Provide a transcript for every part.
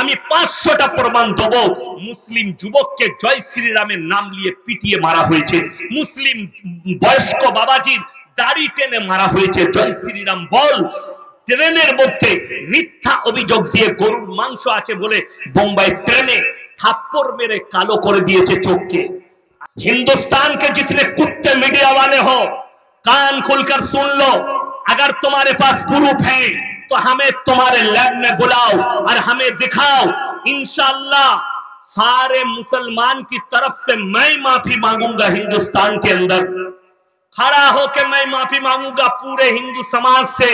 আমি 500টা প্রমাণ দেবো। মুসলিম যুবককে জয় শ্রীরামের নাম নিয়ে পিটিয়ে মারা হয়েছে, মুসলিম বয়স্ক বাবাজির দাড়ি টেনে মারা হয়েছে। জয় শ্রীরাম বল। ট্রেনের মধ্যে মিথ্যা অভিযোগ দিয়ে গরুর মাংস আছে বলে বোম্বাই ট্রেনে থাপ্পড় মেরে কালো করে দিয়েছে চোখকে। हिंदुस्तान के जितने कुत्ते मीडिया वाले हो, कान खोलकर सुन लो। अगर तुम्हारे पास प्रूफ है तो हमें तुम्हारे लैब में बुलाओ और हमें दिखाओ। इंशाअल्लाह सारे मुसलमान की तरफ से मैं माफी मांगूंगा। हिंदुस्तान के अंदर खड़ा होकर मैं माफी मांगूंगा पूरे हिंदू समाज से।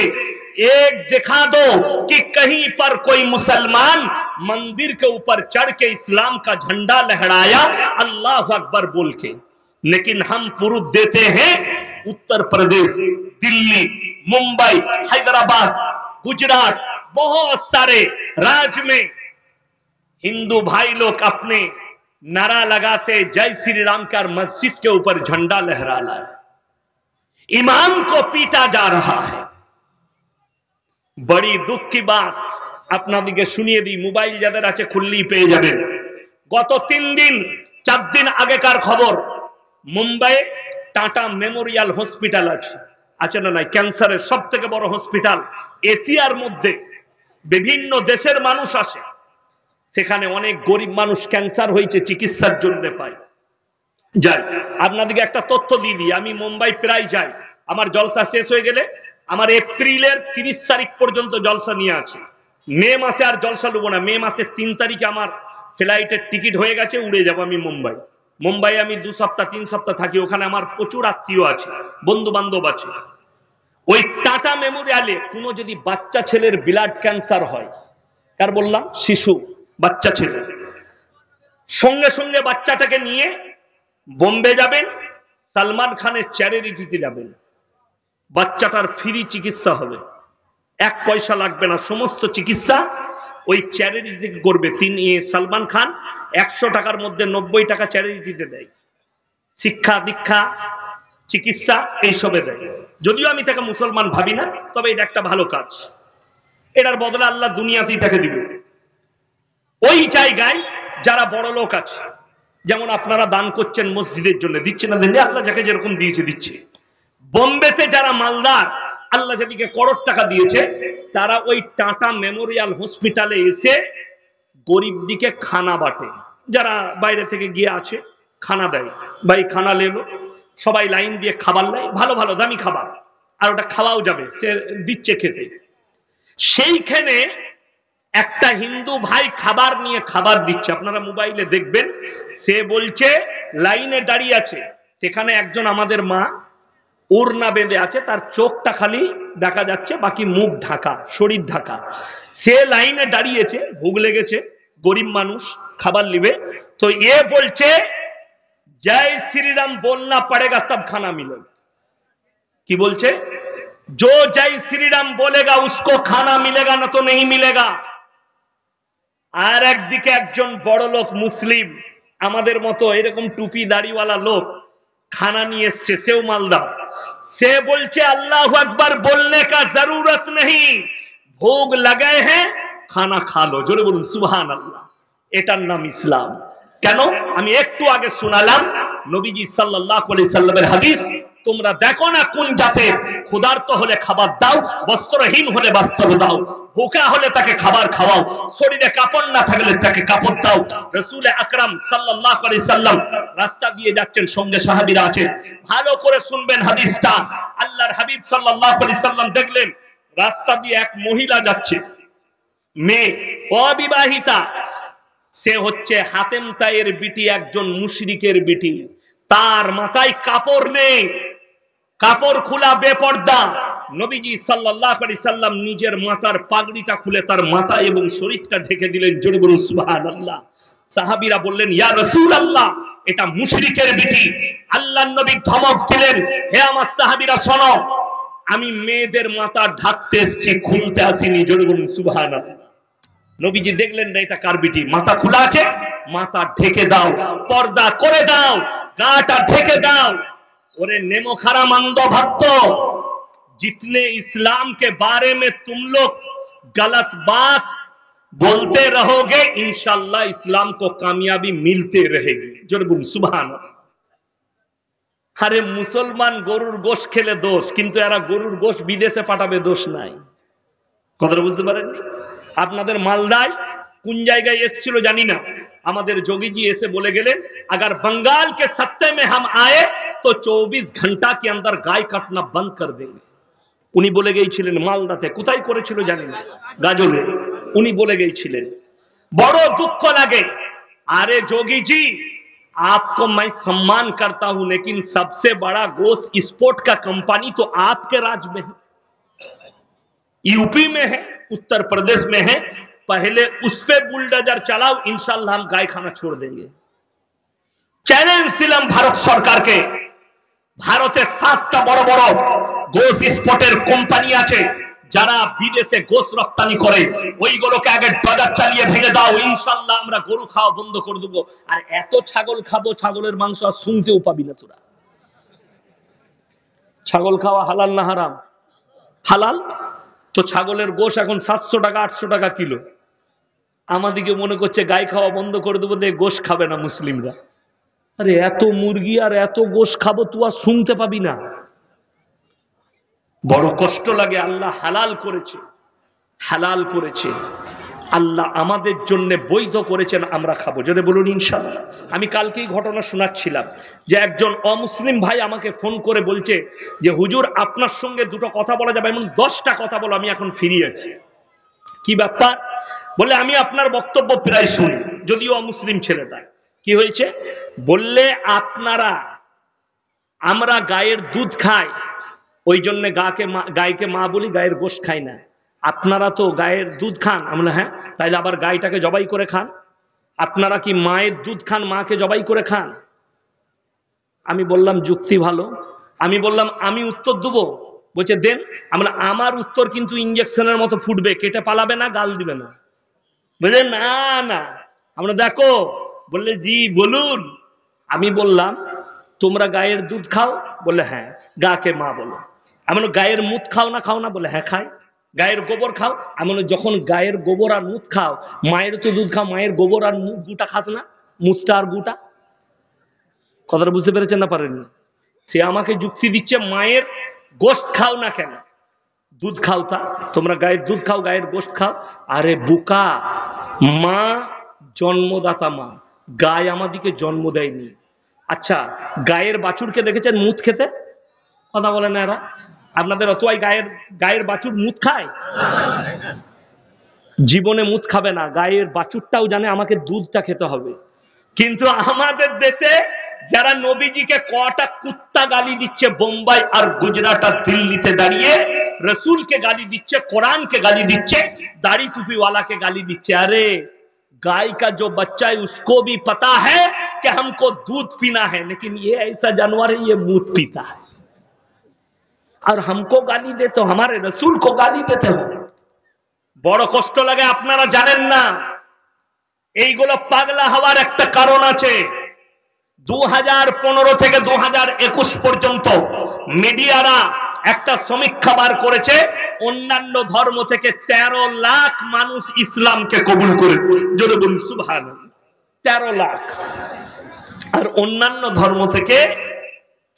एक दिखा दो कि कहीं पर कोई मुसलमान मंदिर के ऊपर चढ़ के इस्लाम का झंडा लहराया अल्लाह अकबर बोल के। लेकिन हम प्रूफ देते हैं उत्तर प्रदेश, दिल्ली, मुंबई, हैदराबाद, गुजरात, बहुत सारे राज्य में हिंदू भाई लोग अपने नारा लगाते जय श्री राम का, मस्जिद के ऊपर झंडा लहरा रहा है, इमाम को पीटा जा रहा है। बड़ी दुख की बात আপনাদেরকে শুনিয়ে দিই, মোবাইল যাদের আছে খুললেই পেয়ে যাবেন। গত 4 দিন আগেকার খবর, মুম্বাইয়ে টাটা মেমোরিয়াল হসপিটাল আছে না নাই, ক্যান্সারের সবথেকে বড় হসপিটাল এশিয়ার মধ্যে। বিভিন্ন দেশের মানুষ আসে সেখানে, অনেক গরিব মানুষ ক্যান্সার হয়েছে চিকিৎসার জন্য পায়। যাই আপনাদেরকে একটা তথ্য দিয়ে দিই, আমি মুম্বাই প্রায় যাই। আমার জলসা শেষ হয়ে গেলে আমার এপ্রিলের 30 তারিখ পর্যন্ত জলসা নিয়ে আছে। মে মাসে আর জলসা নেবো না। মে মাসের 3 তারিখে আমার ফ্লাইটের টিকিট হয়ে গেছে, উড়ে যাবো আমি মুম্বাই। মুম্বাই আমি 2 সপ্তাহ 3 সপ্তাহ থাকি, ওখানে আমার প্রচুর আত্মীয় আছে, বন্ধু বান্ধব আছে। ওই টাটা মেমোরিয়ালে কোনো যদি বাচ্চা ছেলের ব্লাড ক্যান্সার হয়, কার বললাম, শিশু বাচ্চা ছেলে, সঙ্গে সঙ্গে বাচ্চাটাকে নিয়ে বোম্বে যাবেন, সালমান খানের চ্যারিটিতে যাবেন, বাচ্চাটার ফ্রি চিকিৎসা হবে, 1 পয়সা লাগবে না, সমস্ত চিকিৎসা ওই চ্যারিটি করবে। সালমান খান 100 টাকার মধ্যে 90 টাকা চ্যারিটিতে দেয়, শিক্ষা দীক্ষা চিকিৎসা এইসবে দেয়। যদিও আমি তাকে মুসলমান ভাবি না, তবে এটা একটা ভালো কাজ, এটার বদলে আল্লাহ দুনিয়াতেই তাকে দিবে। ওই জায়গায় যারা বড় লোক আছে, যেমন আপনারা দান করছেন মসজিদের জন্য, দিচ্ছে না দেননি, আল্লাহ যাকে যেরকম দিয়েছে দিচ্ছে। বোম্বেতে যারা মালদার, আল্লাহ যাদেরকে করোড় টাকা দিয়েছে, তারা ওই টাটা মেমোরিয়াল হসপিটালে এসে গরিব দিকে খানা বাটে। যারা বাইরে থেকে গিয়ে আছে খানা দেয়, ভাই খানা লেলো, সবাই লাইন দিয়ে খাবার নেয়, ভালো ভালো দামি খাবার, আর ওটা খাওয়াও যাবে, সে দিচ্ছে খেতে। সেইখানে একটা হিন্দু ভাই খাবার নিয়ে খাবার দিচ্ছে, আপনারা মোবাইলে দেখবেন। সে বলছে লাইনে দাঁড়িয়ে আছে, সেখানে একজন আমাদের মা ওড়না বেঁধে আছে, তার চোখটা খালি দেখা যাচ্ছে, বাকি মুখ ঢাকা, শরীর ঢাকা। সে লাইনে দাঁড়িয়েছে, ভোগ লেগেছে, গরিব মানুষ খাবার নিবে। তো এ বলছে জয় শ্রীরাম बोलना पड़ेगा तब खाना मिलेगा। কি বলছে? जो जय श्रीराम बोलेगा उसको खाना मिलेगा, ना तो नहीं मिलेगा। আর একদিকে একজন বড় লোক মুসলিম, আমাদের মতো এরকম টুপি দাড়িওয়ালা লোক খানা নিয়ে এসছে, সেও মালদা। সে বলছে আল্লাহু আকবার बोलने का जरूरत नहीं, भोग लगे हैं खाना खा लो। জোরে বলুন সুবহানাল্লাহ। এটার নাম ইসলাম। কেন? আমি একটু আগে শোনালাম নবীজি সাল্লাল্লাহু আলাইহি সাল্লামের হাদিস, তোমরা দেখো না কোন জাতের, ক্ষুধার্ত হলে খাবার দাও, বস্ত্রহীন হলে বস্ত্র দাও, ভুখা হলে তাকে খাবার খাওয়াও, শরীরে কাপড় না থাকলে তাকে কাপড় দাও। রাসূল আকরাম সাল্লাল্লাহু আলাইহি সাল্লাম রাস্তা দিয়ে যাচ্ছেন, সঙ্গে সাহাবীরা আছেন। ভালো করে শুনবেন হাদিসটা। আল্লাহর হাবিব সাল্লাল্লাহু আলাইহি সাল্লাম দেখলেন রাস্তা দিয়ে এক মহিলা যাচ্ছে, মেয়ে অবিবাহিতা, সে হচ্ছে হাতেম তাইয়ের বিটি, একজন মুশরিকের বিটি। তার মাথায় কাপড় নেই, কাপড় খোলা, বেপর্দা। নবীজি সাল্লাল্লাহু আলাইহি সাল্লাম নিজের মাথার পাগড়িটা খুলে তার মাথা এবং শরীরটা ঢেকে দিলেন। জোরে বলুন সুবহানাল্লাহ। সাহাবীরা বললেন ইয়া রাসূলুল্লাহ, এটা মুশরিকের বিটি। আল্লাহর নবী ধমক দিলেন, হে আমার সাহাবীরা শোনো, আমি মেয়েদের মাথা ঢাকতে এসেছি, খুলতে আসিনি। জোরে বলুন সুবহানাল্লাহ। নবীজি দেখলেন না এটা কার বিটি, মাথা খোলা আছে, মাথা ঢেকে দাও, পর্দা করে দাও, গাটা ঢেকে দাও। ओरे नेमो खराम अंधो भक्तो, जितने इस्लाम के बारे में तुम लोग गलत बात बोलते रहोगे इंशाल्लाह इस्लाम को कामयाबी मिलते रहेगी। जोर बोल सुभान। আরে মুসলমান গরুর গোশ খেলে দোষ, কিন্তু এরা গরুর গোশ বিদেশে পাঠাবে দোষ নাই। কথাটা বুঝতে পারেননি? আপনাদের মালদায় কোন জায়গায় এসেছিল জানি না, আমাদের যোগীজি এসে বলে গেলেন अगर बंगाल के सत्ते में हम आए तो 24 घंटा के अंदर गाय काटना बंद कर देंगे। উনি বলে গিয়েছিলেন মালদাতে, কোথায় করেছিল জানি না, গাজলে উনি বলে গিয়েছিলেন। বড় দুঃখ লাগে। अरे जोगी जी आपको मैं सम्मान करता हूं, लेकिन सबसे बड़ा गोश्त एक्सपोर्ट का कंपनी तो आपके राज्य में है, यूपी में है, उत्तर प्रदेश में है। पहले उस पे बुलडोजर चलाओ, इंशाल्लाह हम गाय खाना छोड़ देंगे। চ্যালেঞ্জ দিলাম ভারত সরকারকে। ভারতে 7টা বড় বড় গোশ এক্সপোর্টের কোম্পানি আছে যারা বিদেশে গোশ রপ্তানি করে, ওইগুলোকে আগে বাজার চালিয়ে ভেঙে দাও, ইনশাআল্লাহ আমরা গরু খাওয়া বন্ধ করে দেবো। আর এত ছাগল খাবো, ছাগলের মাংস আর শুনতেও পাবি না তোরা। ছাগল খাওয়া হালাল না হারাম? হালাল। তো ছাগলের গোশ এখন 700 টাকা 800 টাকা কিলো। আমাদিকে মনে করছে গাই খাওয়া বন্ধ করে দেবো, দিয়ে গোশ খাবে না মুসলিমরা। আরে এত মুরগি আর এত গোশ খাবো, তুই আর শুনতে পাবি না। বড় কষ্ট লাগে। আল্লাহ হালাল করেছে, হালাল করেছে, আল্লাহ আমাদের জন্য বৈধ করেছেন, আমরা খাবো। যদি বলুন ইনশাআল্লাহ। আমি কালকেই ঘটনা শোনাচ্ছিলাম যে একজন অমুসলিম ভাই আমাকে ফোন করে বলছে যে হুজুর আপনার সঙ্গে দুটো কথা বলা যাবে, এমন 10টা কথা বলো, আমি এখন ফ্রি আছি। কি ব্যাপার? বলে আমি আপনার বক্তব্য প্রায় শুনি, যদিও অমুসলিম ছেলেটা। কি হয়েছে? বললে আপনারা, আমরা গায়ের দুধ খাই, ওই জন্য গায়কে মা বলি, গায়ের গোশত খাই না। আপনারা তো গায়ের দুধ খান। আমরা হ্যাঁ, তাইলে আবার গাইটাকে জবাই করে খান। আপনারা কি মায়ের দুধ খান, মাকে জবাই করে খান? আমি বললাম যুক্তি ভালো। আমি বললাম আমি উত্তর দেবো? বলছে দেন। আমরা আমার উত্তর কিন্তু ইঞ্জেকশনের মতো ফুটবে, কেটে পালাবে না, গাল দিবে না। বলছে না না। আমরা দেখো, বললে জি বলুন। আমি বললাম তোমরা গায়ের দুধ খাও? বলে হ্যাঁ। গাকে মা বলো। আমি গায়ের মুত খাও না? খাও না? বলে হ্যাঁ খাই। গায়ের গোবর খাও? আমি যখন গায়ের গোবর আর মুত খাও, মায়ের তো দুধ খাও, মায়ের গোবর আর গুটা খাস না? মুতটা আর গুটা। কথাটা বুঝতে পেরেছেন না পারেননি? সে আমাকে যুক্তি দিচ্ছে মায়ের গোশত খাও না কেন? দুধ খাও। তা তোমরা গায়ের দুধ খাও, গায়ের গোশত খাও। আরে বোকা, মা জন্মদাতা মা, গায় আমাদিকে জন্ম দেয়নি। আচ্ছা গায়ের বাছুরকে দেখেছেন মুত খেতে? কথা বলে না এরা। আপনাদের অতই গায়ের বাছুর মুত খায়? জীবনে মুত খাবে না। গায়ের বাছুরটাও জানে আমাকে দুধটা খেতে হবে। কিন্তু আমাদের দেশে যারা নবীজিকে কটা কুত্তা গালি দিচ্ছে বোম্বাই আর গুজরাট আর দিল্লিতে দাঁড়িয়ে, রসুলকে গালি দিচ্ছে, কোরআনকে গালি দিচ্ছে, दाढ़ी टूपी वाला के गाली दीचे। अरे गाय का जो बच्चा है उसको भी पता है कि हमको दूध पीना है, लेकिन ये ऐसा जानवर है, ये मूत पीता है और हमको गाली देते हो, हमारे रसूल को गाली देते हो। বড় কষ্ট লাগে। আপনারা জানেন না এইগুলো পাগলা হওয়ার একটা কারণ আছে। 2015 থেকে 2021 পর্যন্ত মিডিয়ারা একটা সমীক্ষা বার করেছে, অন্যান্য ধর্ম থেকে 13 লাখ মানুষ ইসলামকে কবুল করে। জোরে বলুন সুবহানাল্লাহ। 13 লাখ। আর অন্যান্য ধর্ম থেকে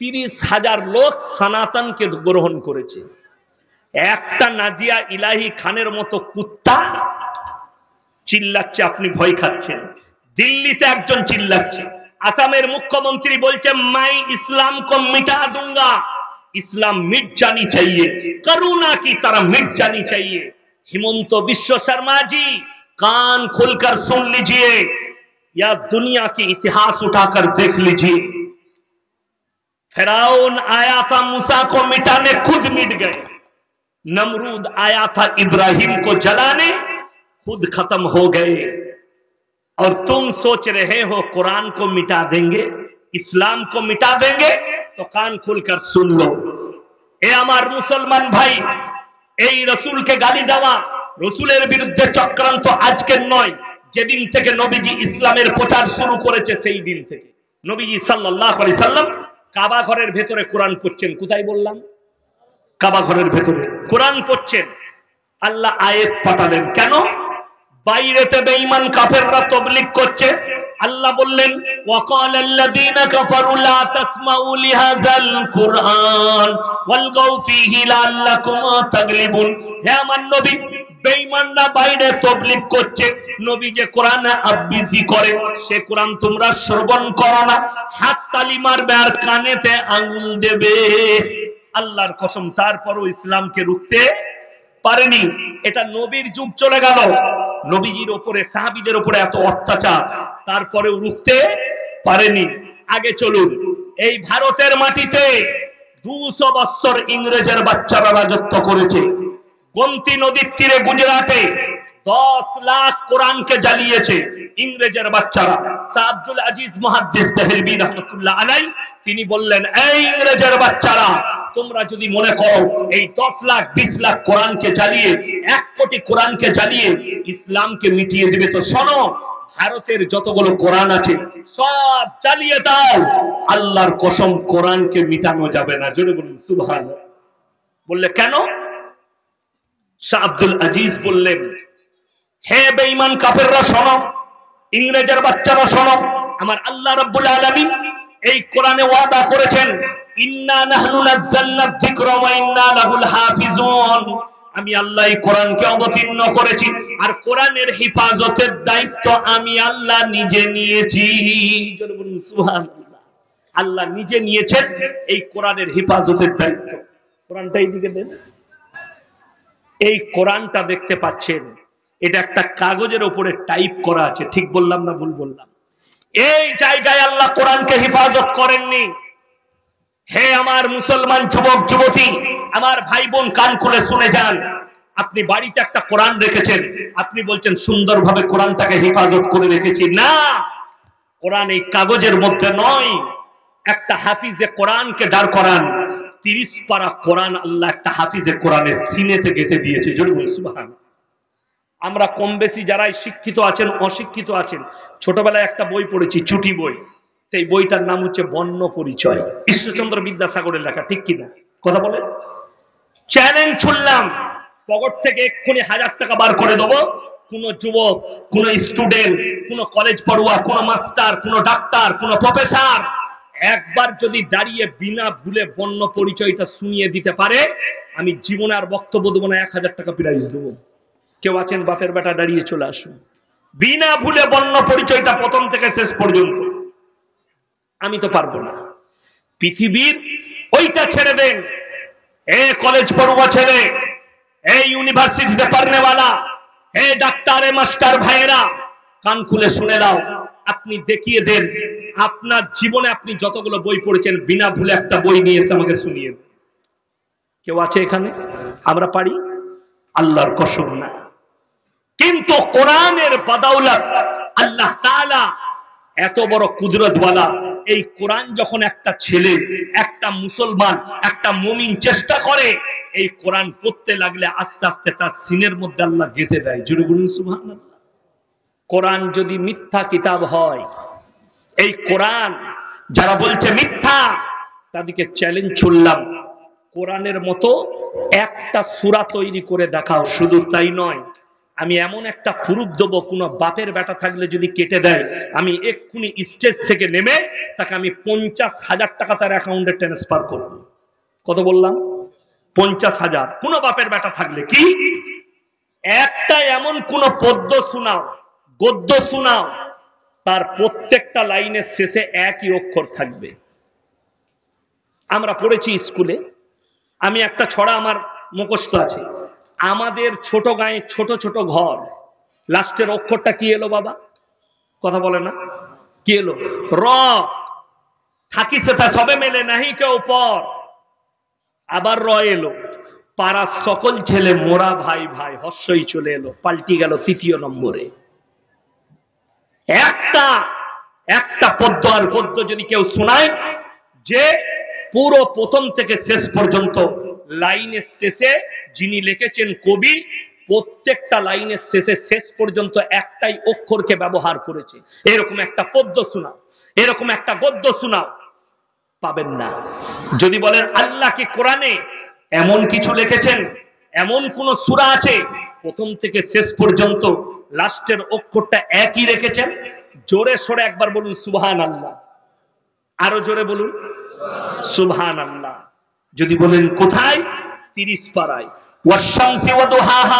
30,000 লোক সনাতনকে গ্রহণ করেছে। একটা নাজিয়া ইলাহি খানের মতো কুত্তা চিল্লাচ্ছে, আপনি ভয় খাচ্ছেন। দিল্লিতে একজন চিল্লাচ্ছে, আসামের মুখ্যমন্ত্রী বলছে मैं इस्लाम को मिटा दूंगा, इस्लाम मिट जानी चाहिए, करुणा की तरह मिट जानी चाहिए। हिमंत बिश्व शर्मा जी कान खोलकर सुन लीजिए, या दुनिया की इतिहास उठाकर देख लीजिए। फिरौन आया था मूसा को मिटाने, खुद मिट गए। नमरूद आया था इब्राहिम को जलाने, खुद खत्म हो गए। और तुम सोच रहे हो कुरान को मिटा देंगे, इस्लाम को मिटा देंगे? तो कान खुलकर सुन लो। ए আমার মুসলমান ভাই, এই রসুলকে গালি দেওয়া, রসুলের বিরুদ্ধে চক্রান্ত আজকের নয়, যেদিন থেকে নবীজি ইসলামের প্রচার শুরু করেছে সেই দিন থেকে। নবীজি সাল্লাল্লাহু আলাইহি সাল্লাম কাবা ঘরের ভেতরে কোরআন পড়ছেন। কোথায় বললাম? কাবা ঘরের ভেতরে কোরআন পড়ছেন। আল্লাহ আয়াত পাঠালেন। কেন? বাইরেতে বেঈমান কাফেররা তাবলীগ করছে। আল্লাহ বললেন ওয়াকালাল্লাযীনা কাফারু লা তাসমাউ লিহাযাল কুরআন ওয়ালগাউ ফীহি লাআল্লাকুম তাগলিবুন। হে আমার নবী, বেঈমানরা বাইরে তাবলীগ করছে, নবী যে কোরআনে আবৃত্তি করে সে কোরআন তোমরা শ্রবণ করো না, হাত তালি মারবে আর কানেতে আঙ্গুল দেবে। আল্লাহর কসম, তারপরও ইসলামকে রুখতে পারেনি। এটা নবীর যুগ চলে গেল, নবীজির উপরে সাহাবীদের উপরে এত অত্যাচার, তারপরেও রুখতে পারেনি। আগে চলুন, এই ভারতের মাটিতে 200 বছর ইংরেজের বাচ্চারা রাজত্ব করেছে। গোমতী নদীর তীরে গুজরাটে 10 লাখ কোরআনকে জ্বালিয়েছে ইংরেজের বাচ্চারা। শাহ আব্দুল আজিজ মুহাদ্দিস দেহলভী রাহমাতুল্লাহ আলাইহি তিনি বললেন, এই ইংরেজের বাচ্চারা, তোমরা যদি মনে করো এই 10 লাখ 20 লাখ কোরআনকে জ্বালিয়ে 1 কোটি কোরআনকে জ্বালিয়ে ইসলামকে মিটিয়ে দেবে, তো শোনো, ভারতের যতগুলো কোরআন আছে সব জ্বালিয়ে দাও, আল্লাহর কসম কোরআনকে মিটানো যাবে না। জোরে বলুন সুবহানাল্লাহ। বললে কেন? শাহ আব্দুল আজিজ বললেন, হে বেঈমান কাফেররা শোনো, ইংরেজের বাচ্চারা শোনো, আমার আল্লাহ রাব্বুল আলামিন এই কোরআনে ওয়াদা করেছেন, ইন্না নাহনু নাযালনা যিকরা ওয়া ইন্না লাহুল হাফিজুন। আমি আল্লাহ এই কোরআনকে অবতীর্ণ করেছি আর কোরআনের হেফাজতের দায়িত্ব আমি আল্লাহ নিজে নিয়েছি। জোরে বলুন সুবহানাল্লাহ। আল্লাহ নিজে নিয়েছেন এই কোরআনের হেফাজতের দায়িত্ব। কোরআনটা এইদিকে দেন। এই কোরআনটা দেখতে পাচ্ছেন, এটা একটা কাগজের উপরে টাইপ করা আছে, ঠিক বললাম না ভুল বললাম? এই জায়গায় আল্লাহ কোরআনকে হেফাজত করেননি। হে আমার মুসলমান যুবক যুবতী, আমার ভাই বোন, কান খুলে শুনে যান। আপনি বাড়িতে একটা কোরআন রেখেছেন, আপনি বলছেন সুন্দরভাবে কোরআনটাকে হেফাজত করে রেখেছি। না, কোরআন এই কাগজের মধ্যে নয়। একটা হাফিজে কোরআনকে দাঁড় করান, 30 পারা কোরআন আল্লাহ একটা হাফিজে কোরআনের সিনেতে গেঁথে দিয়েছে। জোরে বলুন সুবহানাল্লাহ। আমরা কম বেশি যারাই শিক্ষিত আছেন অশিক্ষিত আছেন, ছোটবেলায় একটা বই পড়েছি, চুটি বই। সেই বইটার নাম হচ্ছে বর্ণ পরিচয়, ঈশ্বরচন্দ্র বিদ্যাসাগরের লেখা, ঠিক কিনা কথা বলে? চ্যালেঞ্জ ছুড়লাম, পকেট থেকে এক্ষুনি 1000 টাকা বার করে দেবো, কোন যুবক, কোন স্টুডেন্ট, কোন কলেজ পড়ুয়া, কোন মাস্টার, কোন ডাক্তার, কোন প্রফেসর একবার যদি দাঁড়িয়ে বিনা ভুলে বর্ণ পরিচয়টা শুনিয়ে দিতে পারে, আমি জীবনে আর বক্তব্য দেবো না, 1000 টাকা প্রাইজ দেবো। কেউ আছেন? বাপের বেটা দাঁড়িয়ে চলে আসুন, বিনা ভুলে বর্ণ পরিচয়টা প্রথম থেকে শেষ পর্যন্ত। আমি তো পারবো না। পৃথিবীর ওইটা ছেড়ে দেন, এ কলেজ পড়ুয়া ছেলে, এই ইউনিভার্সিটিতে পড়নেওয়ালা, হে ডাক্তার, এ মাস্টার ভাইয়েরা, কান খুলে শুনে নাও। আপনি দেখিয়ে দেন আপনার জীবনে আপনি যতগুলো বই পড়েছেন, বিনা ভুলে একটা বই নিয়ে এসে আমাকে শুনিয়ে দেন। কেউ আছে এখানে? আমরা পারি? আল্লাহর কসম না। কিন্তু কোরআনের বাদাউলাত আল্লাহ তাআলা এত বড় কুদরতওয়ালা, এই কোরআন যখন একটা ছেলে, একটা মুসলমান, একটা মুমিন চেষ্টা করে এই কোরআন পড়তে লাগলে আস্তে আস্তে তার সিনের মধ্যে আল্লাহ গেঁথে দেয়। জোরে বলুন সুবহানাল্লাহ। কোরআন যদি মিথ্যা কিতাব হয়, এই কোরআন যারা বলছে মিথ্যা, তাদেরকে চ্যালেঞ্জ ছুড়লাম, কোরআনের মতো একটা সূরা তৈরি করে দেখাও। শুধু তাই নয়, আমি এমন একটা প্রুফ দেবো, কোন বাপের বেটা থাকলে যদি কেটে দেয়, আমি এক্ষুনি স্টেজ থেকে নেমে তাকে আমি 50,000 টাকা তার অ্যাকাউন্টে ট্রান্সফার করব। কত বললাম? 50,000। কোন বাপের বেটা থাকলে কি একটা এমন কোন পদ্য শোনাও, গদ্য শোনাও, তার প্রত্যেকটা লাইনের শেষে একই অক্ষর থাকবে। আমরা পড়েছি স্কুলে, আমি একটা ছড়া আমার মুখস্থ আছে, আমাদের ছোট গায়ে ছোট ছোট ঘর, লাস্টের অক্ষরটা কি এলো বাবা? কথা বলে না, কি এলো? র। থাকি সেটা সবে মেলে নাহি কেউ পর, আবার র এলো। পাড়ার সকল ছেলে মোরা ভাই ভাই, হর্ষই চলে এলো, পাল্টি গেল 3য় নম্বরে। একটা পদ্য আর গদ্য যদি কেউ শোনায়, যে পুরো প্রথম থেকে শেষ পর্যন্ত লাইনের শেষে যিনি লিখেছেন কবি, প্রত্যেকটা লাইনের শেষে শেষ পর্যন্ত একটাই অক্ষরকে ব্যবহার করেছে, এরকম একটা পদ্য শোনাও, এরকম একটা গদ্য শোনাও, পাবেন না। যদি বলেন আল্লাহ কি কোরআনে এমন কিছু লিখেছেন, এমন কোন সূরা আছে প্রথম থেকে শেষ পর্যন্ত লাস্টের অক্ষরটা একই রেখেছেন। জোরে সোরে একবার বলুন সুবহানাল্লাহ, আরো জোরে বলুন সুবহানাল্লাহ। যদি বলেন কোথায়, 30 পারায়। ওয়াশ-শামসি ওয়া দুহাহা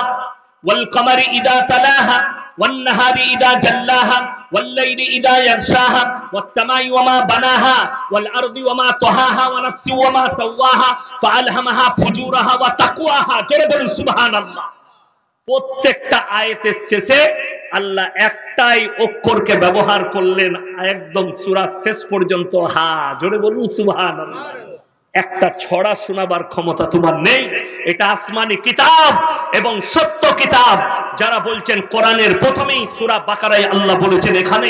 ওয়াল কমারি ইযা তালাহা ওয়ান নাহারি ইযা জাল্লাহা ওয়াল লাইলি ইযা ইয়াগশাহা ওয়াস সামাই ওয়া মা বানাহা ওয়াল আরদি ওয়া মা তাহাহা ওয়া নাফসি ওয়া মা সাওয়াহা ফাআলহামাহা ফুজুরাহা ওয়া তাকওয়াহা। জোরে বলুন সুবহানাল্লাহ। প্রত্যেকটা আয়াতের শেষে আল্লাহ একটাই অক্ষরকে ব্যবহার করলেন একদম সূরা শেষ পর্যন্ত, হা। জোরে বলুন সুবহানাল্লাহ। একটা ছড়া শোনাবার ক্ষমতা তোমার নেই। এটা আসমানি কিতাব এবং সত্য কিতাব। যারা বলছেন কোরআনের প্রথমেই সূরা বাকারায় আল্লাহ বলেছেন, এখানে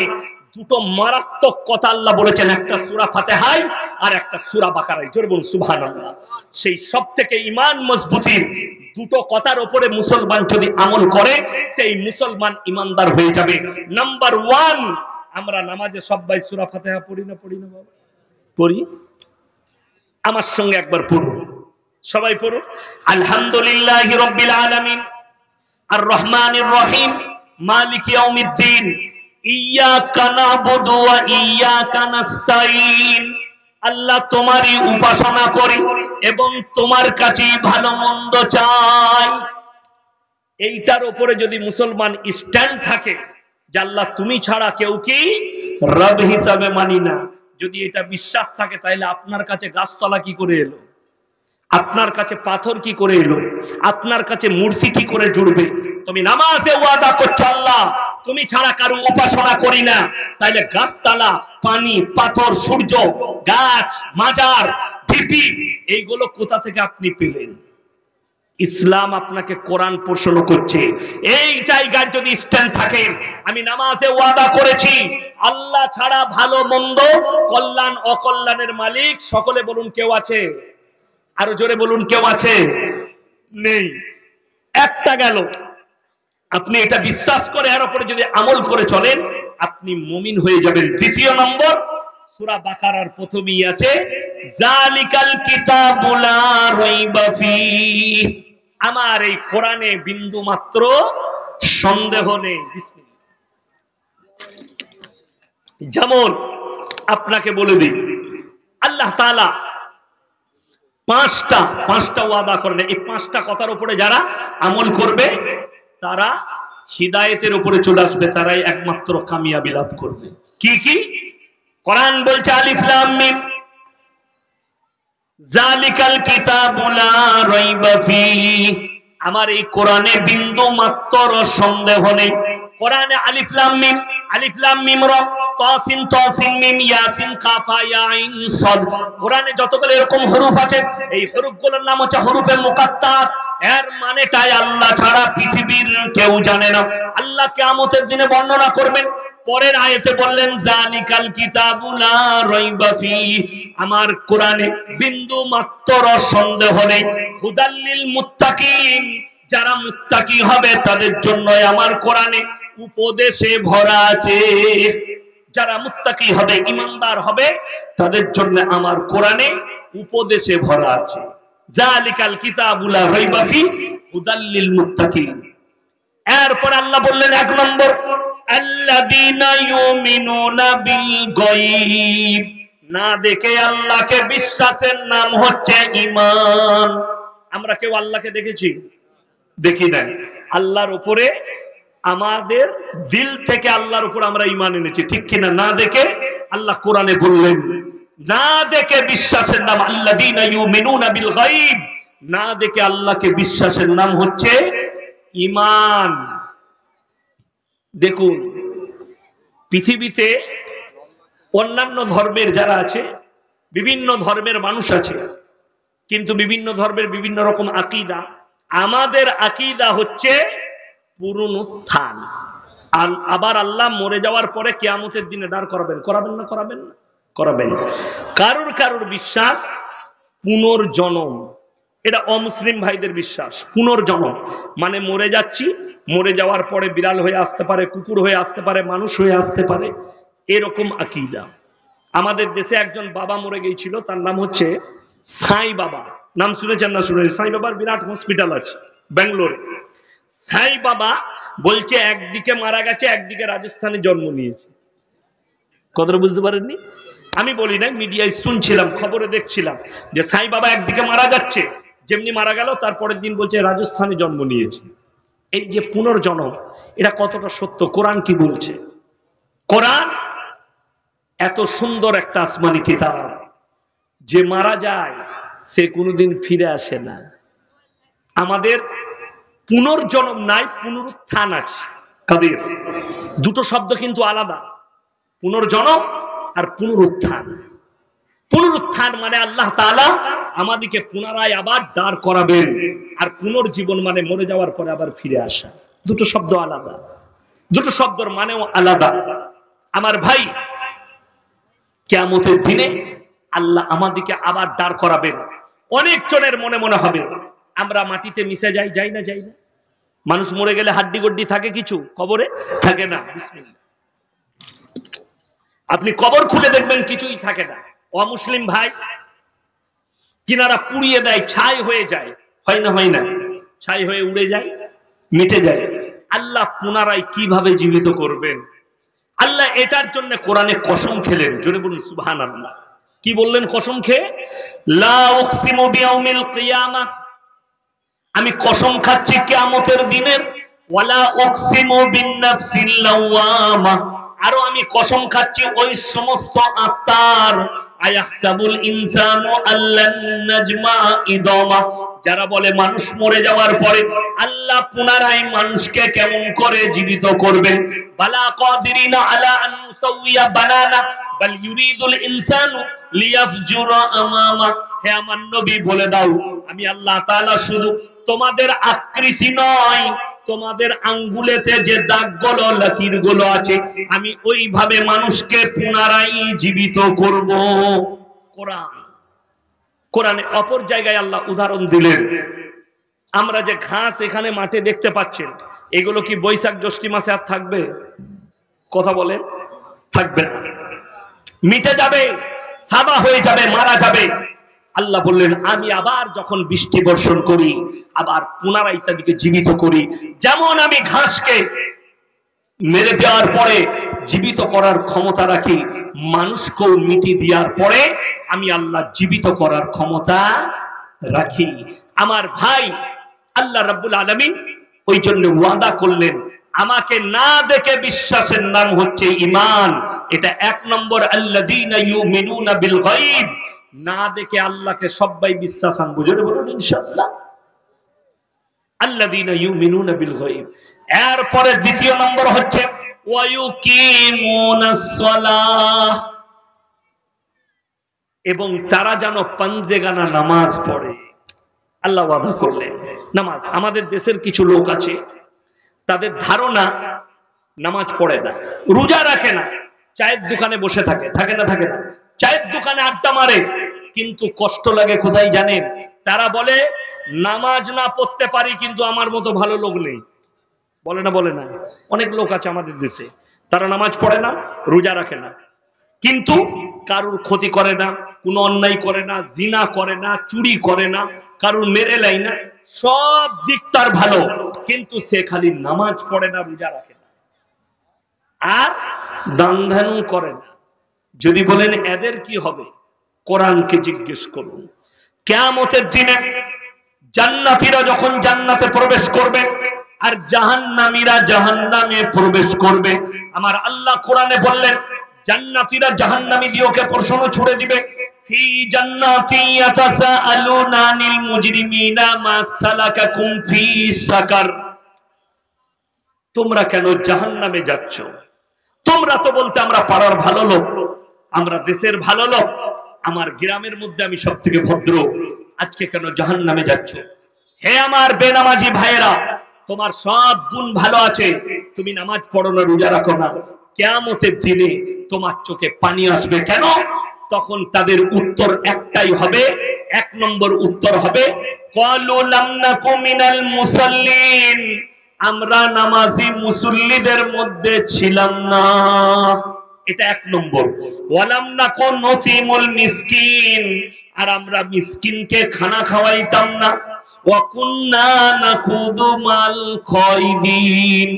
দুটো মারাত্মক কথা আল্লাহ বলেছেন, একটা সূরা ফাতিহায় আর একটা সূরা বাকারায়। জোরে বলুন সুবহানাল্লাহ। সেই সব থেকে ঈমান মজবুতির দুটো কথার উপরে মুসলমান যদি আমল করে, সেই মুসলমান ঈমানদার হয়ে যাবে। নাম্বার 1, আমরা নামাজে সবাই সূরা ফাতিহা পড়ি না বাবা? পড়ি। আমার সঙ্গে একবার পড়ুন, সবাই পড়ুন। আলহামদুলিল্লাহি রাব্বিল আলামিন আর রহমানির রহিম মালিকি ইয়াউমিদ্দিন ইয়্যাকা না'বুদু ওয়া ইয়্যাকা নাস্তাঈন। আল্লাহ তোমারই উপাসনা করি এবং তোমার কাছেই ভালো মন্দ চাই। এইটার উপরে যদি মুসলমান স্ট্যান্ড থাকে যে আল্লাহ তুমি ছাড়া কেউ কি রব হিসাবে মানি না, যদি এটা বিশ্বাস থাকে, তাহলে আপনার কাছে গাছতলা কি করে এলো? আপনার কাছে পাথর কি করে এলো? আপনার কাছে মূর্তি কি করে জুড়বে? তুমি নামাজে ওয়াদা করছো আল্লাহ তুমি ছাড়া কারো উপাসনা করি না, তাহলে গাছতলা, পানি, পাথর, সূর্য, গাছ, মাজার, ঢিপি, এইগুলো কোথা থেকে আপনি পেলেন? ইসলাম আপনাকে কোরআন পোষণ করছে। এই জায়গায় যদি স্ট্যান্ড থাকে, আমি নামাজে ওয়াদা করেছি আল্লাহ ছাড়া ভালো মন্দ, কল্যাণ অকল্যাণের মালিক সকলে বলুন কেউ আছে? আরো জোরে বলুন কেউ আছে? নেই। একটা গেল। আপনি এটা বিশ্বাস করে এর উপরে যদি আমল করে চলেন, আপনি মুমিন হয়ে যাবেন। দ্বিতীয় নম্বর, সূরা বাকারার প্রথমেই আছে জালিকাল কিতাবু লা রাইবা ফীহ। আমার এই কোরআনে বিন্দু মাত্র সন্দেহ নেই। বিসমিল্লাহ। যেমন আপনাকে বলে দিই, আল্লাহ তাআলা পাঁচটা ওয়াদা করেন। এই পাঁচটা কথার উপরে যারা আমল করবে তারা হিদায়েতের উপরে চলে আসবে, তারাই একমাত্র কামিয়াবি লাভ করবে। কি কি? কোরআন বলছে আলিফ লাম মিম জালিকাল কিতাবু লা রাইবা ফীহ। আমার এই কোরআনে বিন্দু মাত্র সন্দেহ নেই। কোরআনে আলিফ লাম মিম র, তাসিন তাসিন মিম ইয়াসিন কাফা ইয়া আইন সাদ। কোরআনে যতগুলো এরকম হরফ আছে, এই হরফগুলোর নাম হচ্ছে হরফে মুকাত্তার। এর মানেটাই আল্লাহ ছাড়া পৃথিবীর কেউ জানে না। আল্লাহ কিয়ামতের দিনে বর্ণনা করবেন। পরের আয়াতে বললেন জালিকাল কিতাবু লা রাইবা ফীহ। আমার কোরআনে বিন্দু মাত্র সন্দেহ নেই। হুদাল লিল মুত্তাকিন, যারা মুত্তাকি হবে তাদের জন্য আমার কোরআনে উপদেশে ভরা আছে। যারা মুত্তাকি হবে, ঈমানদার হবে, তাদের জন্য আমার কোরআনে উপদেশে ভরা আছে। জালিকাল কিতাবু লা রাইবা ফীহ হুদাল লিল মুত্তাকিন। এরপর আল্লাহ বললেন 1 নম্বর আল্লাযীনা ইউমিনুনা বিল গায়ব। না দেখে আল্লাহকে বিশ্বাসের নাম হচ্ছে ঈমান। আমরা কেউ আল্লাহকে দেখেছি? দেখি নাই। আল্লাহর উপরে আমাদের দিল থেকে আল্লাহর উপর আমরা ঈমান এনেছি, ঠিক কিনা? না দেখে আল্লাহ কোরআনে বললেন না দেখে বিশ্বাসের নাম আল্লাযীনা ইউমিনুনা বিল গায়ব। না দেখে আল্লাহকে বিশ্বাসের নাম হচ্ছে ঈমান। দেখুন, পৃথিবীতে অন্যান্য ধর্মের যারা আছে, বিভিন্ন ধর্মের মানুষ আছে, কিন্তু বিভিন্ন ধর্মের বিভিন্ন রকম আকীদা। আমাদের আকীদা হচ্ছে পুনরুত্থান। আবার আল্লাহ মরে যাওয়ার পরে কিয়ামতের দিনে দাঁড় করাবেন। করাবেন না? করাবেন। কারুর বিশ্বাস পুনর্জন্ম। এটা অমুসলিম ভাইদের বিশ্বাস। পুনর্জন্ম মানে মরে যাচ্ছি, মরে যাওয়ার পরে বিড়াল হয়ে আসতে পারে, কুকুর হয়ে আসতে পারে, মানুষ হয়ে আসতে পারে, এরকম আকীদা। আমাদের দেশে একজন বাবা মরে গিয়েছিল, তার নাম হচ্ছে সাই বাবা। নাম শুনেছেন না শুনেছেন? সাই বাবার বিরাট হসপিটাল আছে ব্যাঙ্গালোরে। সাই বাবা বলছে একদিকে মারা গেছে, একদিকে রাজস্থানে জন্ম নিয়েছে। কথাটা বুঝতে পারেননি? আমি বলি না, মিডিয়ায় শুনছিলাম, খবরে দেখছিলাম যে সাই বাবা একদিকে মারা যাচ্ছে, যেমনি মারা গেল তারপরের দিন বলছে রাজস্থানে জন্ম নিয়েছে। এই যে পুনর্জন্ম, এটা কতটা সত্য, কোরআন কি বলছে? কোরআন এত সুন্দর একটা আসমানি কিতাব, যে মারা যায় সে কোনোদিন ফিরে আসে না। আমাদের পুনর্জন্ম নাই, পুনরুত্থান আছে। কাদের? দুটো শব্দ কিন্তু আলাদা, পুনর্জন্ম আর পুনরুত্থান। পুনরুত্থান মানে আল্লাহ তাআলা আমাদেরকে পুনরায় আবার দাঁড় করাবেন, আর পুনর্জীবন মানে মরে যাওয়ার পরে আবার ফিরে আসা। দুটো শব্দ আলাদা, দুটো শব্দের মানেও আলাদা। আমার ভাই, কিয়ামতের দিনে আল্লাহ আমাদেরকে আবার দাঁড় করাবেন। অনেক জনের মনে মনে হবে আমরা মাটিতে মিশে যাই, যাই না? যাই না? মানুষ মরে গেলে হাড্ডি গড্ডি থাকে কিছু, কবরে থাকে না। বিসমিল্লাহ, আপনি কবর খুলে দেখবেন কিছুই থাকে না। অমুসলিম ভাই, কিনারা পুড়িয়ে দেয়, ছাই হয়ে যায়, হয় না? হয় না? ছাই হয়ে উড়ে যায়, মিটে যায়। আল্লাহ পুনরায় কিভাবে জীবিত করবেন? আল্লাহ এটার জন্য কোরআনে কসম খেলেন। জোরে বলুন সুবহানাল্লাহ। কি বললেন কসম খেয়ে? লা উকসিমু বিয়াউমিল কিয়ামাহ, আমি কসম খাচ্ছি কিয়ামতের দিনের। ওয়ালা উকসিমু বিন-নাফসিল লাওয়ামা, আরো আমি কসম খাচ্ছি ওই সমস্ত আত্মার। আয়াহসাবুল ইনসানু আল্লান নাজমা ইদামা, যারা বলে মানুষ মরে যাওয়ার পরে আল্লাহ পুনরায় মানুষকে কেমন করে জীবিত করবেন। বালা কাদিরিনা আলা আন নুসাউইয়া বানানা বাল ইউরিদুল ইনসানু লিয়াফজুরা আমামা। হে আমার নবী বলে দাও, আমি আল্লাহ তাআলা শুধু তোমাদের আকৃতি নয়, তোমাদের আঙ্গুলেতে যে দাগগুলো লকিরগুলো আছে, আমি ওইভাবে মানুষকে পুনরায় জীবিত করব। কোরআন, কোরআনে অপর জায়গায় আল্লাহ উদাহরণ দিলেন। আমরা যে ঘাস এখানে মাঠে দেখতে পাচ্ছেন, এগুলো কি বৈশাখ জ্যৈষ্ঠ মাসে আর থাকবে? কথা বলে, থাকবে না, মিটে যাবে, সাদা হয়ে যাবে, মারা যাবে। আল্লাহ বললেন আমি আবার যখন বৃষ্টি বর্ষণ করি, আবার পুনরায় ইত্যাদিকে জীবিত করি। যেমন আমি ঘাসকে মেরে দেওয়ার পরে জীবিত করার ক্ষমতা রাখি, মানুষকেও মিটি দেওয়ার পরে আমি আল্লাহ জীবিত করার ক্ষমতা রাখি। আমার ভাই, আল্লাহ রাব্বুল আলামিন ওই জন্য ওয়াদা করলেন, আমাকে না দেখে বিশ্বাসের নাম হচ্ছে ঈমান। এটা এক নম্বর, আল্লাযীনা ইউমিনুনা বিল গায়ব, না দেখে আল্লাহকে সবাই বিশ্বাস আনবো। জোরে বলুন ইনশাআল্লাহ। আল্লাযীনা ইউমিনুনা বিল গায়ব। এরপরে দ্বিতীয় নম্বর হচ্ছে ওয়ায়ুকিমুনাস সালাহ, এবং তারা যেন পাঞ্জেগানা নামাজ পড়ে। আল্লাহ ওয়াদা করলেন নামাজ। আমাদের দেশের কিছু লোক আছে, তাদের ধারণা নামাজ পড়ে না, রোজা রাখে না, চায়ের দোকানে বসে থাকে, থাকে না? থাকে না? চায়ের দোকানে আড্ডা মারে, কিন্তু কষ্ট লাগে কোথায় জানেন? তারা বলে নামাজ না পড়তে পারি, কিন্তু আমার মতো ভালো লোক নেই। বলে না? বলে না? অনেক লোক আছে আমাদের দেশে, তারা নামাজ পড়ে না, রোজা রাখে না, কিন্তু কারুর ক্ষতি করে না, কোনো অন্যায় করে না, জিনা করে না, চুরি করে না, কারুর মেরে লাই না, সব দিক তার ভালো, কিন্তু সে খালি নামাজ পড়ে না, রোজা রাখে না, আর দান ধ্যানও করে না। যদি বলেন এদের কি হবে, কোরআনকে জিজ্ঞেস করুন। কিয়ামতের দিনে জান্নাতীরা যখন জান্নাতে প্রবেশ করবে, আর জাহান্নামীরা জাহান্নামে প্রবেশ করবে, আমার আল্লাহ কোরআনে বললেন জান্নাতীরা জাহান্নামীদেরকে প্রশ্ন ছুড়ে দিবে, ফি জান্নাতি ইয়াতাসাআলুনা আনিল মুজরিমিনা মা সালাকাকুম ফি সাকার, তোমরা কেন জাহান্নামে যাচ্ছ? তোমরা তো বলতে আমরা পাড়ার ভালো লোক, আমরা দেশের ভালো লোক, আমার গ্রামের মধ্যে আমি সবথেকে ভদ্র, আজকে কেন জাহান্নামে যাচ্ছ? হে আমার বেনামাজি ভাইয়েরা, তোমার সব গুণ ভালো আছে, তুমি নামাজ পড়ো না, রোজা রাখো না, কিয়ামতের দিনে তোমার চোখে পানি আসবে কেন? তখন তাদের উত্তর একটাই হবে, এক নম্বর উত্তর হবে ক্বালু লাম নাকু মিনাল মুসাল্লিন, আমরা নামাজি মুসল্লিদের মধ্যে ছিলাম না। এটা এক নম্বর। ওয়ালাম নাকু নুতিমুল মিসকিন, আর আমরা মিসকিনকে খানা খাওয়াইতাম না। ওয়া কুন্না নাখুদু মাল খায়দিন।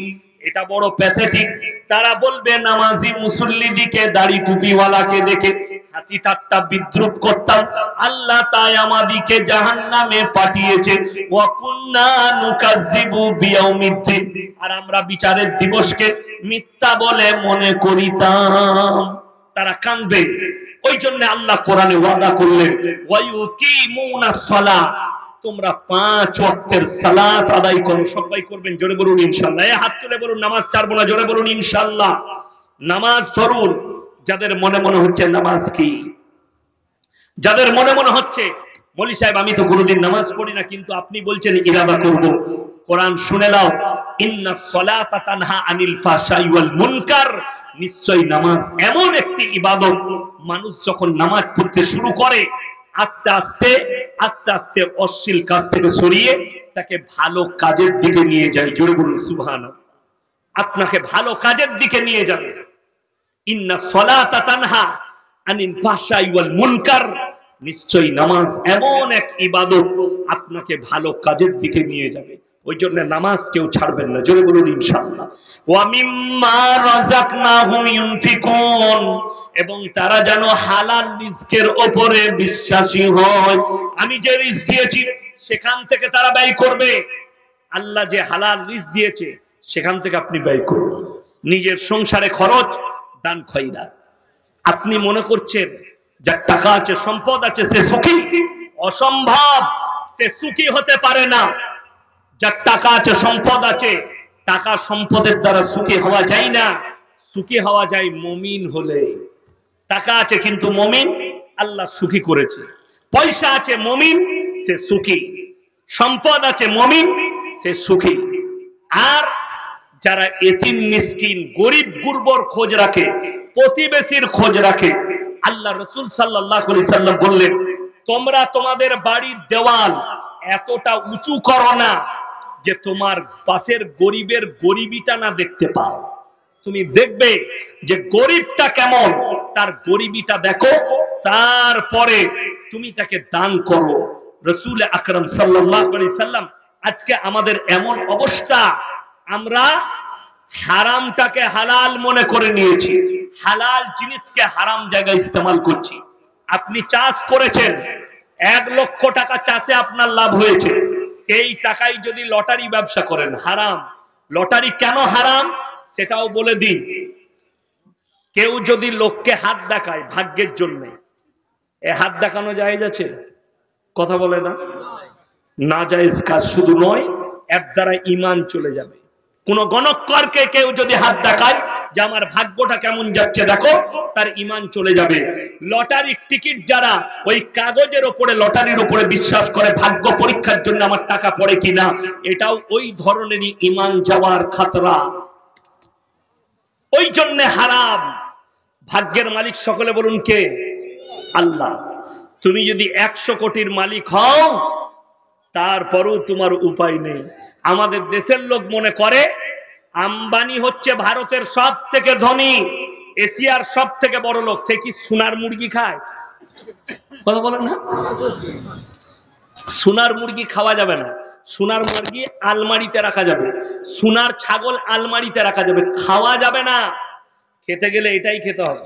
এটা বড় প্যাথেটিক। তারা বলবে নামাজি মুসল্লিদিকে দাড়ি টুপিওয়ালাকে দেখে হাসি ঠাট্টা বিদ্রুপ করতাম, আল্লাহ তাই আমাদিকে জাহান্নামে পাঠিয়েছে। ওয়া কুন্না নুকাজ্জিবু বিয়াউমিদ্দিন, আর আমরা বিচারের দিবসকে মিথ্যা বলে মনে করিতাম। তারা কাঁদবে। ওই জন্য আল্লাহ কোরআনে ওয়াদা করলেন, ওয়া ইউকিমুনাস সালাহ, তোমরা 5 ওয়াক্তের সালাত আদায় করো। সবাই করবেন, জোরে বলুন ইনশাআল্লাহ। এই হাত তুলে বলুন নামাজ ছাড়বো না, জোরে বলুন ইনশাআল্লাহ। নামাজ ধরুন। যাদের মনে মনে হচ্ছে নামাজ কি, যাদের মনে মনে হচ্ছে মৌলী সাহেব আমি তো কোনোদিন নামাজ পড়ি না, কিন্তু আপনি বলছেন ইরাদা করব, কোরআন শুনে নাও, ইন্নাস সালাতা তানহা আনিল ফাহশাই ওয়াল মুনকার, নিশ্চয়ই নামাজ এমন একটি ইবাদত, মানুষ যখন নামাজ পড়তে শুরু করে আস্তে আস্তে আস্তে আস্তে অশ্লীল কাজ থেকে সরিয়ে তাকে ভালো কাজের দিকে নিয়ে যায়। জোরে বলুন সুবহানাল্লাহ। আপনাকে ভালো কাজের দিকে নিয়ে যাবে। ইন্নাস সালাতা তানহা আনিল ফাহশাই ওয়াল মুনকার, নিশ্চয়ই নামাজ এমন এক ইবাদত আপনাকে ভালো কাজের দিকে নিয়ে যাবে। ওই জন্য নামাজ কেউ ছাড়বেন না, জোরে বলুন ইনশাআল্লাহ। ওয়া মিম্মা রাযাকনাহুম ইউনফিকুন, এবং তারা যেন হালাল রিজকের উপরে বিশ্বাসী হয়। আমি যে রিজক দিয়েছি সেখান থেকে তারা ব্যয় করবে। আল্লাহ যে হালাল রিজক দিয়েছে সেখান থেকে আপনি ব্যয় করুন। নিজের সংসারে খরচ, দান খয়রাত। আপনি মনে করছেন যার টাকা আছে, সম্পদ আছে, সে সুখী? অসম্ভব, সে সুখী হতে পারে না। যার টাকা আছে, সম্পদ আছে, টাকা সম্পদের দ্বারা সুখী হওয়া যায় না। সুখী হওয়া যায় মুমিন হলে। টাকা আছে কিন্তু মুমিন, আল্লাহ সুখী করেছে। পয়সা আছে মুমিন, সে সুখী। সম্পদ আছে মুমিন, সে সুখী। আর যারা এতিম মিসকিন গরিব গুরবর খোঁজ রাখে, প্রতিবেশীর খোঁজ রাখে, আল্লাহ রাসূল সাল্লাল্লাহু আলাইহি সাল্লাম বললেন, তোমরা তোমাদের বাড়ির দেওয়াল এতটা উঁচু করো না যে তোমার পাশের গরিবের গরিবিটা না দেখতে পাও। তুমি দেখবে যে গরিবটা কেমন, তার গরিবিটা দেখো, তারপরে তুমি তাকে দান করো। রাসূল আকরাম সাল্লাল্লাহু আলাইহি সাল্লাম, আজকে আমাদের এমন অবস্থা, আমরা হারামটাকে হালাল মনে করে নিয়েছি, হালাল জিনিসকে হারাম জায়গায় ইস্তেমাল করছি। আপনি চাষ করেছেন, 1 লক্ষ টাকা চাষে আপনার লাভ হয়েছে, সেই টাকায় যদি লটারি ব্যবসা করেন, হারাম। লটারি কেন হারাম সেটাও বলে দিই। কেউ যদি লোককে হাত দেখায় ভাগ্যের জন্য, এ হাত দেখানো জায়েজ আছে? কথা বলে না, না জায়েজ কাজ। শুধু নয়, এর দ্বারা ঈমান চলে যাবে। কোন গণককে কেউ যদি হাত দেখায় যে আমার ভাগ্যটা কেমন যাচ্ছে দেখো, তার ঈমান চলে যাবে। লটারির টিকিট যারা ওই কাগজের উপরে, লটারির উপরে বিশ্বাস করে ভাগ্য পরীক্ষার জন্য আমার টাকা পড়ে কিনা, এটাও ওই ধরনেরই ঈমান যাওয়ার খাতরা। ওই জন্য হারাম। ভাগ্যের মালিক সকলে বলুন কে? আল্লাহ। তুমি যদি 100 কোটির মালিক হও, তারপরও তোমার উপায় নেই। আমাদের দেশের লোক মনে করে আম্বানি হচ্ছে ভারতের সব থেকে ধনী, এশিয়ার সব থেকে বড় লোক। সে কি সোনার মুরগি খায়? কথা বলেন না, সোনার মুরগি খাওয়া যাবে না। সোনার মুরগি আলমারিতে রাখা যাবে, সোনার ছাগল আলমারিতে রাখা যাবে, খাওয়া যাবে না। খেতে গেলে এটাই খেতে হবে।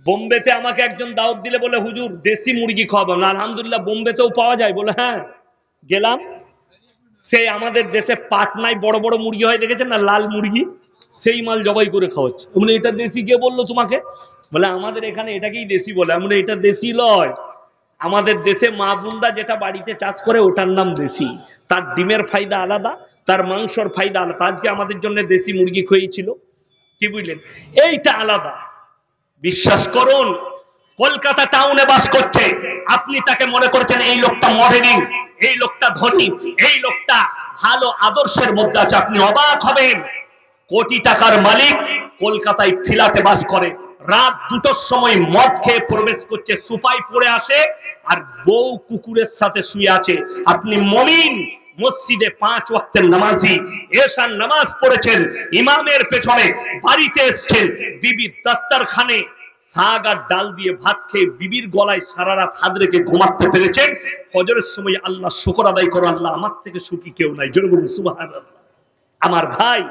বোম্বেতে আমাকে একজন দাওয়াত দিলে বলে, হুজুর দেশি মুরগি খাওয়াবো না। আলহামদুলিল্লাহ বোম্বেতেও পাওয়া যায়। বলে হ্যাঁ, গেলাম। সেই আমাদের দেশে পাটনায় বড় বড় মুরগি হয়, দেখেছেন না, লাল মুরগি, সেই মাল জবাই করে খাওয়াচ্ছে। বলে এটা দেশি কে বললো তোমাকে? বলে আমাদের এখানে এটাকেই দেশি বলে। আমরা এটা দেশি লয়, আমাদের দেশে মা বোনরা যেটা বাড়িতে চাষ করে ওটার নাম দেশি। তার ডিমের ফায়দা আলাদা, তার মাংসর ফায়দা আলাদা। আজকে আমাদের জন্য দেশি মুরগি খেয়েছিল, কি বুঝলেন, এইটা আলাদা। বিশ্বাস করুন, কলকাতা টাউনে বাস করছে, আপনি তাকে মনে করছেন এই লোকটা মডেলিং, এই লোকটা ধনী, এই লোকটা ভালো আদর্শের মধ্যে আছে। আপনি অবাক হবেন, কোটি টাকার মালিক কলকাতায় ফ্ল্যাটে বাস করে, রাত 2টোর সময় মদ খেয়ে প্রবেশ করছে, সুপাই পড়ে আসে, আর বউ কুকুরের সাথে শুয়ে আছে। আপনি মুমিন, মসজিদে 5 ওয়াক্তের নামাজি, এশার নামাজ পড়েছেন ইমামের পেছনে, বাড়িতে এসেছেন, বিবি দস্তরখানে শাক আর ডাল দিয়ে ভাত খেয়ে বিবির গলায় সারা রাত হাত রেখে ঘুমাতে পেরেছেন, ফজরের সময় আল্লাহ শুকর আদায় করো, আল্লাহ আমার থেকে সুখী কেউ নাই। জোরে বলুন সুবহানাল্লাহ। আমার ভাই,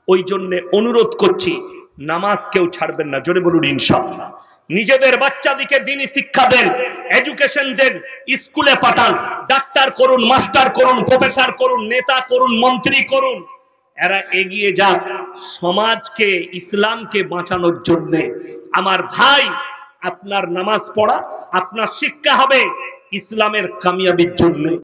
ওই জন্য অনুরোধ করছি, নামাজ কেউ ছাড়বেন না। জোরে বলুন ইনশাআল্লাহ। নিজেদের বাচ্চাদিকে দ্বীনি শিক্ষা দেন, এডুকেশন দেন, স্কুলে পাঠান, ডাক্তার করুন, মাস্টার করুন, প্রফেসর করুন, নেতা করুন, মন্ত্রী করুন। এরা এগিয়ে যাক সমাজকে, ইসলামকে বাঁচানোর জন্য। আমার ভাই, আপনার নামাজ পড়া, আপনার শিক্ষা হবে ইসলামের কামিয়াবির জন্য।